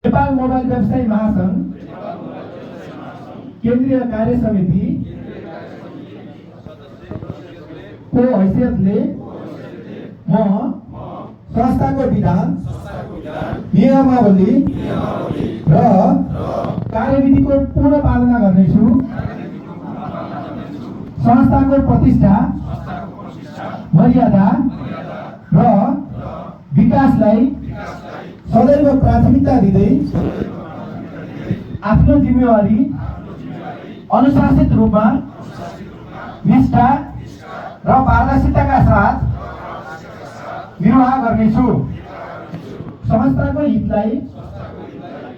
Nepal mobile व्यवसायी महासंघ केन्द्रीय कार्य समिति को हैसियतले म संस्थाको विधान नियमावली र कार्यविधिको पूर्ण पालना गर्नेछु। संस्थाको प्रतिष्ठा, मर्यादा र विकासलाई सदैव प्राथमिकता दिँदै आफ्नो जिम्मेवारी अनुशासित रूपमा, निष्ठा र पारदर्शिताका साथ निर्वाह गर्नेछु। संस्थाको हितलाई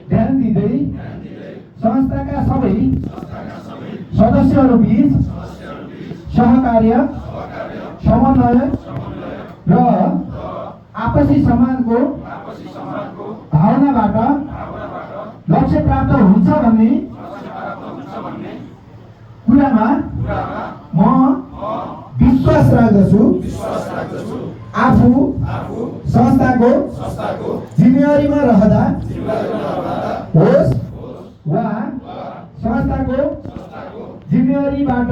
ध्यान दिँदै संस्थाका सबै सदस्यहरूबीच सहकार्य, समन्वय र आपसी सम्मानको भावनाबाट लक्ष्य प्राप्त हुन्छ भन्ने कुरामा म विश्वास राख्दछु। आफू संस्थाको जिम्मेवारीमा रहँदा होस् वा संस्थाको जिम्मेवारीबाट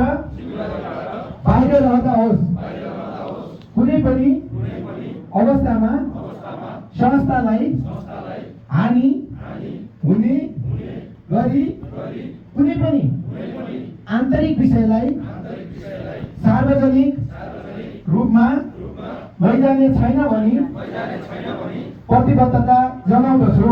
बाहिर रहँदा होस्, कुनै पनि अवस्थामा संस्थालाई हानि हुने गरी कुनै पनि आन्तरिक विषयलाई सार्वजनिक रूपमा लैजाने छैन भनी प्रतिबद्धता जनाउँदछु।